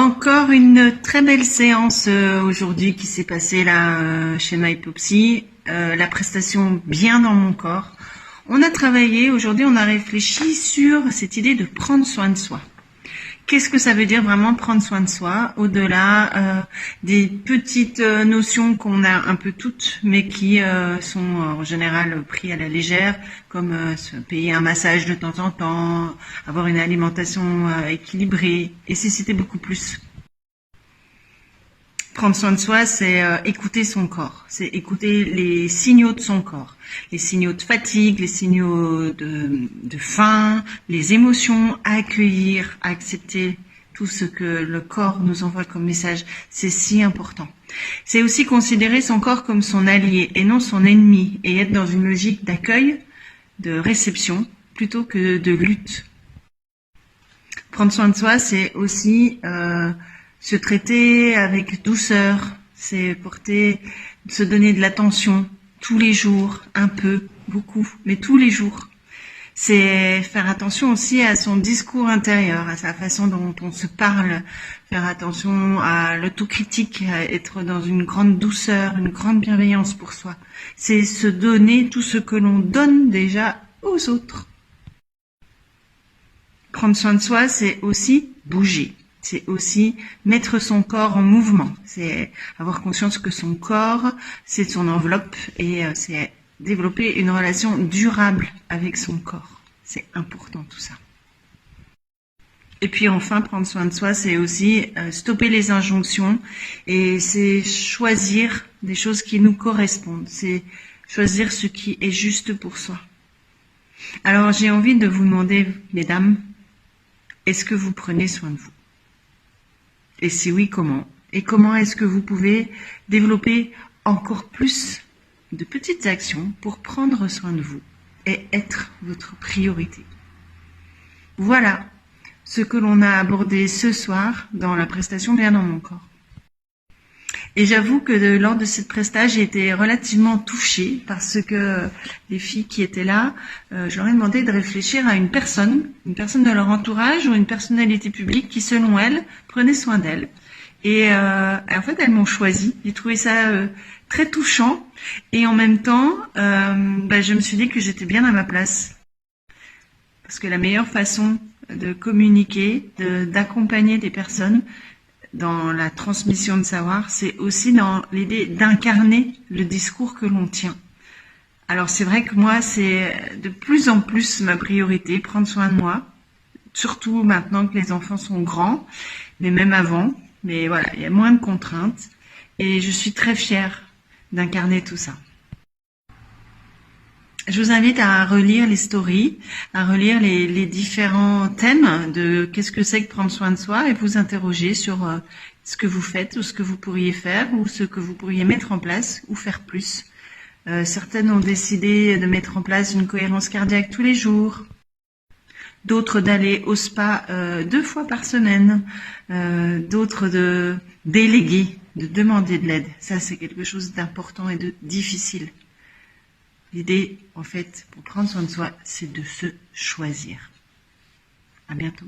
Encore une très belle séance aujourd'hui qui s'est passée là chez MyPopsy. La prestation bien dans mon corps. On a travaillé, aujourd'hui on a réfléchi sur cette idée de prendre soin de soi. Qu'est-ce que ça veut dire vraiment prendre soin de soi, au-delà des petites notions qu'on a un peu toutes, mais qui sont en général pris à la légère, comme se payer un massage de temps en temps, avoir une alimentation équilibrée, et c'était beaucoup plus. Prendre soin de soi, c'est écouter son corps, c'est écouter les signaux de son corps, les signaux de fatigue, les signaux de faim, les émotions, accueillir, accepter tout ce que le corps nous envoie comme message, c'est si important. C'est aussi considérer son corps comme son allié et non son ennemi, et être dans une logique d'accueil, de réception, plutôt que de lutte. Prendre soin de soi, c'est aussi se traiter avec douceur, c'est se donner de l'attention tous les jours, un peu, beaucoup, mais tous les jours. C'est faire attention aussi à son discours intérieur, à sa façon dont on se parle, faire attention à l'autocritique, à être dans une grande douceur, une grande bienveillance pour soi. C'est se donner tout ce que l'on donne déjà aux autres. Prendre soin de soi, c'est aussi bouger. C'est aussi mettre son corps en mouvement. C'est avoir conscience que son corps, c'est son enveloppe et c'est développer une relation durable avec son corps. C'est important tout ça. Et puis enfin, prendre soin de soi, c'est aussi stopper les injonctions et c'est choisir des choses qui nous correspondent. C'est choisir ce qui est juste pour soi. Alors j'ai envie de vous demander, mesdames, est-ce que vous prenez soin de vous ? Et si oui, comment ? Et comment est-ce que vous pouvez développer encore plus de petites actions pour prendre soin de vous et être votre priorité ? Voilà ce que l'on a abordé ce soir dans la prestation Bien dans mon corps. Et j'avoue que lors de cette prestation, j'ai été relativement touchée parce que les filles qui étaient là, je leur ai demandé de réfléchir à une personne de leur entourage ou une personnalité publique qui, selon elles, prenait soin d'elles. Et en fait, elles m'ont choisi. J'ai trouvé ça très touchant. Et en même temps, je me suis dit que j'étais bien à ma place. Parce que la meilleure façon de communiquer, d'accompagner des personnes dans la transmission de savoir, c'est aussi dans l'idée d'incarner le discours que l'on tient. Alors c'est vrai que moi, c'est de plus en plus ma priorité, prendre soin de moi, surtout maintenant que les enfants sont grands, mais même avant. Mais voilà, il y a moins de contraintes et je suis très fière d'incarner tout ça. Je vous invite à relire les stories, à relire les différents thèmes de qu'est-ce que c'est que prendre soin de soi et vous interroger sur ce que vous faites ou ce que vous pourriez faire ou ce que vous pourriez mettre en place ou faire plus. Certaines ont décidé de mettre en place une cohérence cardiaque tous les jours, d'autres d'aller au spa 2 fois par semaine, d'autres de déléguer, de demander de l'aide. Ça, c'est quelque chose d'important et de difficile. L'idée, en fait, pour prendre soin de soi, c'est de se choisir. À bientôt.